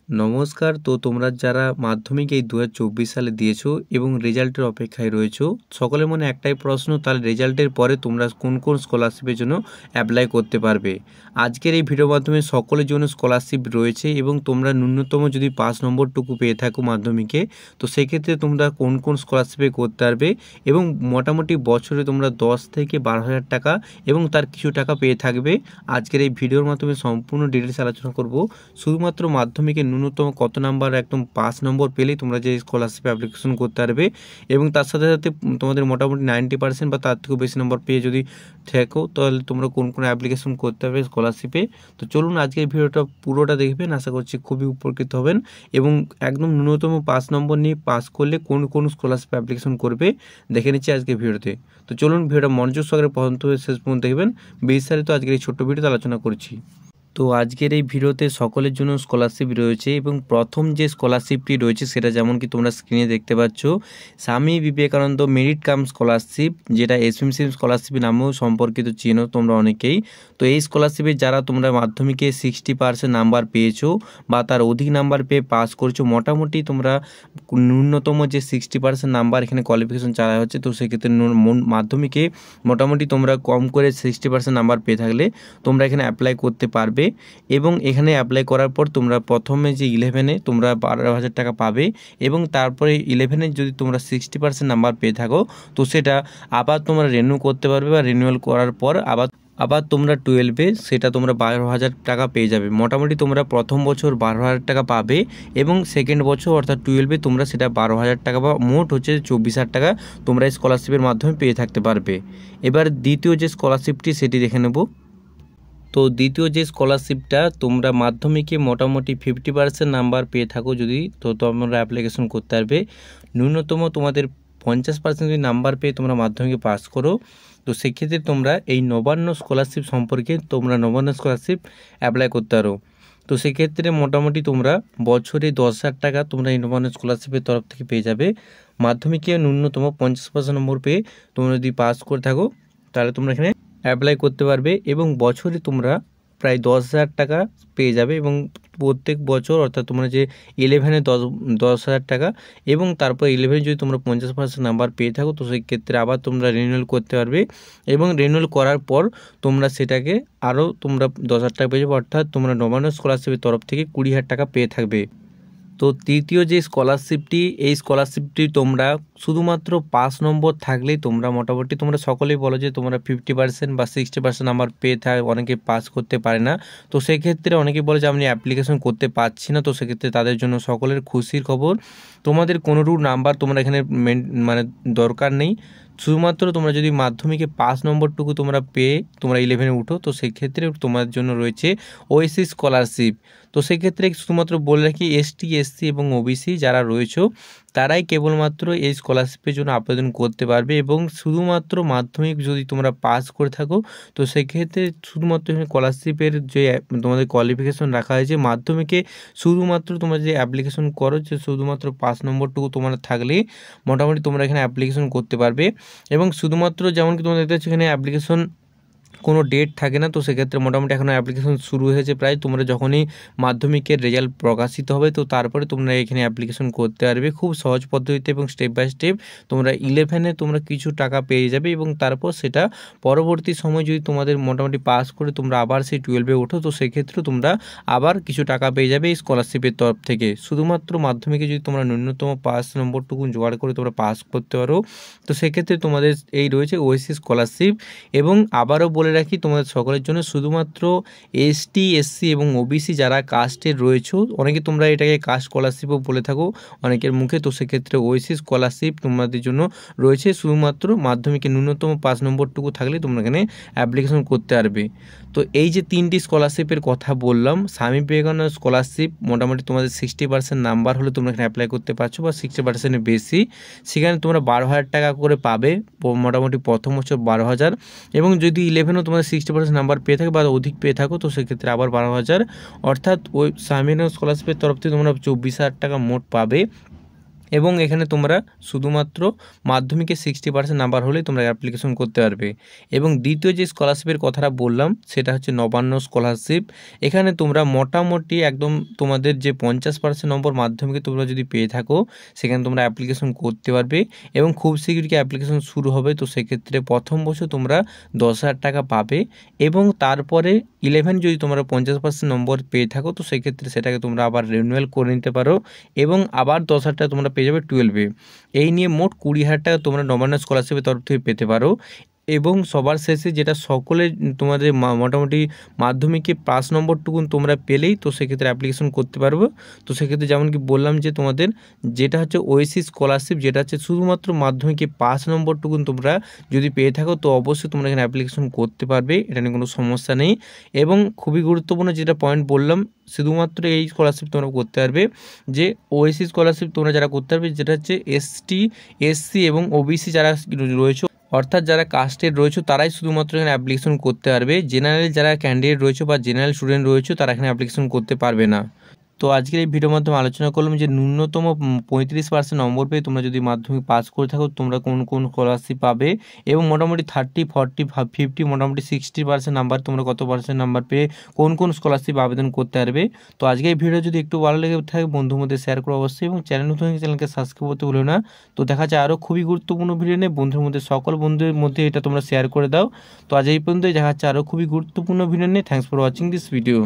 নমস্কার। তো তোমরা যারা মাধ্যমিক এই 2024 সালে দিয়েছো এবং রেজাল্টের অপেক্ষায় রয়েছো, সকলের মনে একটাই প্রশ্ন, তাহলে রেজাল্টের পরে তোমরা কোন কোন স্কলারশিপের জন্য অ্যাপ্লাই করতে পারবে। আজকের এই ভিডিওর মাধ্যমে সকলের জন্য স্কলারশিপ রয়েছে এবং তোমরা ন্যূনতম যদি 5 নম্বরটুকু পেয়ে থাকো মাধ্যমিকে, তো সেক্ষেত্রে তোমরা কোন কোন স্কলারশিপে করতে পারবে এবং মোটামুটি বছরে তোমরা 10 থেকে 12,000 টাকা এবং তার কিছু টাকা পেয়ে থাকবে। আজকের এই ভিডিওর মাধ্যমে সম্পূর্ণ ডিটেলস আলোচনা করব। শুধুমাত্র মাধ্যমিকে ন্যূনতম কত নাম্বার, একদম 5 নম্বর পেলেই তোমরা যে স্কলারশিপে অ্যাপ্লিকেশন করতে পারবে এবং তার সাথে সাথে তোমাদের মোটামুটি 90% বা তার থেকেও বেশি নম্বর পেয়ে যদি থাকো, তাহলে তোমরা কোন কোন অ্যাপ্লিকেশন করতে পারবে স্কলারশিপে। তো চলুন আজকের ভিডিওটা পুরোটা দেখবেন, আশা করছি খুবই উপকৃত হবেন এবং একদম ন্যূনতম 5 নম্বর নিয়ে পাস করলে কোন কোন স্কলারশিপে অ্যাপ্লিকেশন করবে দেখে নিচ্ছি আজকের ভিডিওতে। তো চলুন ভিডিওটা মনোযোগ সহকারে প্রথম থেকে শেষ পর্যন্ত দেখবেন, বিস্তারিত আজকের এই ছোট্ট ভিডিওতে আলোচনা করছি। তো আজকের এই ভিডিওতে সকলের জন্য স্কলারশিপ রয়েছে এবং প্রথম যে স্কলারশিপটি রয়েছে সেটা যেমন কি তোমরা স্ক্রিনে দেখতে পাচ্ছ, Swami Vivekananda merit cum scholarship, যেটা এসএমসি স্কলারশিপ নামেও সম্পর্কিত, চিনো তোমরা অনেকেই। তো এই স্কলারশিপে যারা তোমরা মাধ্যমিকে 60% নাম্বার পেয়েছো বা তার অধিক নাম্বার পেয়ে পাস করছো, মোটামুটি তোমরা ন্যূনতম যে 60% নাম্বার এখানে কোয়ালিফিকেশন চাওয়া হচ্ছে, তো সেক্ষেত্রে মাধ্যমিকে মোটামুটি তোমরা কম করে 60% নাম্বার পেয়ে থাকলে তোমরা এখানে অ্যাপ্লাই করতে পারবে এবং এখানে অ্যাপ্লাই করার পর তোমরা প্রথমে যে 11-এ তোমরা 12,000 টাকা পাবে এবং তারপরে 11-এ যদি তোমরা 60% নাম্বার পেয়ে থাকো, তো সেটা আবার তোমরা রিনিউ করতে পারবে বা রিনিউয়াল করার পর আবার তোমরা 12-এ সেটা তোমরা 12,000 টাকা পেয়ে যাবে। মোটামুটি তোমরা প্রথম বছর 12,000 টাকা পাবে এবং সেকেন্ড বছর অর্থাৎ 12-এ তোমরা সেটা 12,000 টাকা বা মোট হচ্ছে 24,000 টাকা তোমরা এই স্কলারশিপের মাধ্যমে পেয়ে থাকতে পারবে। এবার দ্বিতীয় যে স্কলারশিপটি সেটি দেখে নেব। তো দ্বিতীয় যে স্কলারশিপটা, তোমরা মাধ্যমিকে মোটামুটি 50% নাম্বার পেয়ে থাকো যদি, তো তোমরা অ্যাপ্লিকেশন করতে পারবে। ন্যূনতম তোমাদের 50% যদি নাম্বার পেয়ে তোমরা মাধ্যমিকে পাস করো, তো সেক্ষেত্রে তোমরা এই নবান্ন স্কলারশিপ সম্পর্কে তোমরা নবান্ন স্কলারশিপ অ্যাপ্লাই করতে পারো। তো সেক্ষেত্রে মোটামুটি তোমরা বছরে 10,000 টাকা তোমরা এই নবান্ন স্কলারশিপের তরফ থেকে পেয়ে যাবে। মাধ্যমিকে ন্যূনতম 50% নম্বর পেয়ে তোমরা যদি পাস করে থাকো, তাহলে তোমরা এখানে অ্যাপ্লাই করতে পারবে এবং বছরে তোমরা প্রায় 10,000 টাকা পেয়ে যাবে এবং প্রত্যেক বছর অর্থাৎ তোমরা যে 11-এ 10,000 টাকা এবং তারপর 11-এ যদি তোমরা 50% নাম্বার পেয়ে থাকো, তো সেই ক্ষেত্রে আবার তোমরা রিনিউয়াল করতে পারবে এবং রিনিউয়াল করার পর তোমরা সেটাকে আরও তোমরা 10,000 টাকা পেয়ে যাবে, অর্থাৎ তোমরা নবান্ন স্কলারশিপের তরফ থেকে 20,000 টাকা পেয়ে থাকবে। তো তৃতীয় যে স্কলারশিপটি, এই স্কলারশিপটি তোমরা শুধুমাত্র 5 নম্বর থাকলেই তোমরা মোটামুটি তোমরা সকলেই বলো যে তোমরা 50% বা 60% নাম্বার পেয়ে অনেকে পাস করতে পারে না। তো সেক্ষেত্রে অনেকে বলে যে আমি অ্যাপ্লিকেশন করতে পারছি না, তো সেক্ষেত্রে তাদের জন্য সকলের খুশির খবর, তোমাদের কোনোরূপ নাম্বার তোমরা এখানে মানে দরকার নেই। শুধুমাত্র তোমরা যদি মাধ্যমিকে 5 নম্বরটুকু তোমরা পেয়ে তোমরা 11-এ উঠো, তো সেক্ষেত্রে তোমার জন্য রয়েছে ওএসসি স্কলারশিপ। তো সেক্ষেত্রে শুধুমাত্র বলে রাখি, এসটি, এসসি এবং ওবিসি যারা রয়েছে তারাই কেবলমাত্র এই স্কলারশিপের জন্য আবেদন করতে পারবে এবং শুধুমাত্র মাধ্যমিক যদি তোমরা পাস করে থাকো, তো সেক্ষেত্রে শুধুমাত্র স্কলারশিপের যে তোমাদের কোয়ালিফিকেশন রাখা হয়েছে মাধ্যমিকে, শুধুমাত্র তোমরা যে অ্যাপ্লিকেশন করো যে শুধুমাত্র 5 নম্বরটুকু তোমার থাকলেই মোটামুটি তোমরা এখানে অ্যাপ্লিকেশন করতে পারবে এবং শুধুমাত্র যেমন কি তোমরা দেখতে পাচ্ছ এখানে অ্যাপ্লিকেশন কোনো ডেট থাকে না। তো সেক্ষেত্রে মোটামুটি এখনও অ্যাপ্লিকেশন শুরু হয়েছে প্রায়, তোমরা যখনই মাধ্যমিকের রেজাল্ট প্রকাশিত হবে তো তারপরে তোমরা এখানে অ্যাপ্লিকেশন করতে পারবে খুব সহজ পদ্ধতিতে এবং স্টেপ বাই স্টেপ। তোমরা 11-এ তোমরা কিছু টাকা পেয়ে যাবে এবং তারপর সেটা পরবর্তী সময় যদি তোমাদের মোটামুটি পাস করে তোমরা আবার সেই 12-এ ওঠো, তো সেক্ষেত্রে তোমরা আবার কিছু টাকা পেয়ে যাবে এই স্কলারশিপের তরফ থেকে। শুধুমাত্র মাধ্যমিকে যদি তোমরা ন্যূনতম 5 নম্বরটুকু জোগাড় করে তোমরা পাস করতে পারো, তো সেক্ষেত্রে তোমাদের এই রয়েছে ওএসসি স্কলারশিপ। এবং আবারও বলে রাখি তোমাদের সকলের জন্য শুধুমাত্র এসটি, এসসি এবং ওবিসি যারা কাস্টের রয়েছে, অনেকে তোমরা এটাকে কাস্ট স্কলারশিপও বলে থাকো অনেকের মুখে, তো সেক্ষেত্রে ওএসসি স্কলারশিপ তোমাদের জন্য রয়েছে। শুধুমাত্র মাধ্যমিকে ন্যূনতম 5 নম্বরটুকু থাকলে তোমরা এখানে অ্যাপ্লিকেশন করতে পারবে। তো এই যে 3টি স্কলারশিপের কথা বললাম, স্বামী বিবেকানন্দ স্কলারশিপ মোটামুটি তোমাদের 60% নাম্বার হলে তোমরা এখানে অ্যাপ্লাই করতে পারছো বা 60%-এর বেশি, সেখানে তোমরা 12,000 টাকা করে পাবে মোটামুটি প্রথম বছর 12,000 এবং যদি 11-ও তোমাদের 60% নাম্বার পেয়ে থাকে বা অধিক পেয়ে থাকো, তো সেক্ষেত্রে আবার 12,000, অর্থাৎ ওই স্বামী বিবেকানন্দ স্কলারশিপের তরফ থেকে তোমরা 24,000 টাকা মোট পাবে এবং এখানে তোমরা শুধুমাত্র মাধ্যমিকে 60% নাম্বার হলেই তোমরা অ্যাপ্লিকেশন করতে পারবে। এবং দ্বিতীয় যে স্কলারশিপের কথাটা বললাম সেটা হচ্ছে নবান্ন স্কলারশিপ। এখানে তোমরা মোটামুটি একদম তোমাদের যে 50% নম্বর মাধ্যমিকে তোমরা যদি পেয়ে থাকো সেখানে তোমরা অ্যাপ্লিকেশন করতে পারবে এবং খুব শীঘ্রই অ্যাপ্লিকেশন শুরু হবে। তো সেক্ষেত্রে প্রথম বছর তোমরা 10,000 টাকা পাবে এবং তারপরে 11 যদি তোমরা 50% নম্বর পেয়ে থাকো তো সেক্ষেত্রে সেটাকে তোমরা আবার রিনিউয়াল করে নিতে পারো এবং আবার 10,000 টাকা তোমরা পেয়ে যাবে 12-এ। এই নিয়ে মোট 20,000 টাকা তোমরা নবান্ন স্কলারশিপের তরফ থেকে পেতে পারো। এবং সবার শেষে যেটা সকলে তোমাদের মোটামুটি মাধ্যমিকে পাস নম্বরটুকুন তোমরা পেলেই তো সেক্ষেত্রে অ্যাপ্লিকেশন করতে পারবো। তো সেক্ষেত্রে যেমন কি বললাম যে তোমাদের যেটা হচ্ছে ওএসসি স্কলারশিপ, যেটা হচ্ছে শুধুমাত্র মাধ্যমিকে পাস নম্বরটুকুন তোমরা যদি পেয়ে থাকো তো অবশ্যই তোমরা এখানে অ্যাপ্লিকেশন করতে পারবে, এটা নিয়ে কোনো সমস্যা নেই। এবং খুবই গুরুত্বপূর্ণ যেটা পয়েন্ট বললাম, শুধুমাত্র এই স্কলারশিপ তোমরা করতে পারবে যে ওএসসি স্কলারশিপ তোমরা যারা করতে পারবে যেটা হচ্ছে এসটি, এসসি এবং ওবিসি যারা রয়েছে, অর্থাৎ যারা কাস্টের রয়েছে তারাই শুধুমাত্র এখানে অ্যাপ্লিকেশন করতে পারবে। জেনারেল যারা ক্যান্ডিডেট রয়েছে বা জেনারেল স্টুডেন্ট রয়েছে তারা এখানে অ্যাপ্লিকেশন করতে পারবে না। তো আজকের এই ভিডিওর মাধ্যমে আলোচনা করলাম যে ন্যূনতম 35% নম্বর পেয়ে তোমরা যদি মাধ্যমিক পাস করে থাকো তোমরা কোন কোন স্কলারশিপ পাবে এবং মোটামুটি 30, 40, 50 মোটামুটি 60% নাম্বার তোমরা কত পার্সেন্ট নাম্বার পেয়ে কোন কোন স্কলারশিপ আবেদন করতে পারবে। তো আজকে এই ভিডিও যদি একটু ভালো লেগে থাকে বন্ধুর মধ্যে শেয়ার করো অবশ্যই এবং চ্যানেল নতুন চ্যানেলকে সাবস্ক্রাইব করতে ভুলো না। তো দেখা যায় আরও খুবই গুরুত্বপূর্ণ ভিডিও নিয়ে বন্ধুর মধ্যে, সকল বন্ধুদের মধ্যে এটা তোমরা শেয়ার করে দাও। তো আজ এই পর্যন্তই, দেখা যাচ্ছে আরও খুবই গুরুত্বপূর্ণ ভিডিও নিয়ে। Thanks for watching this video.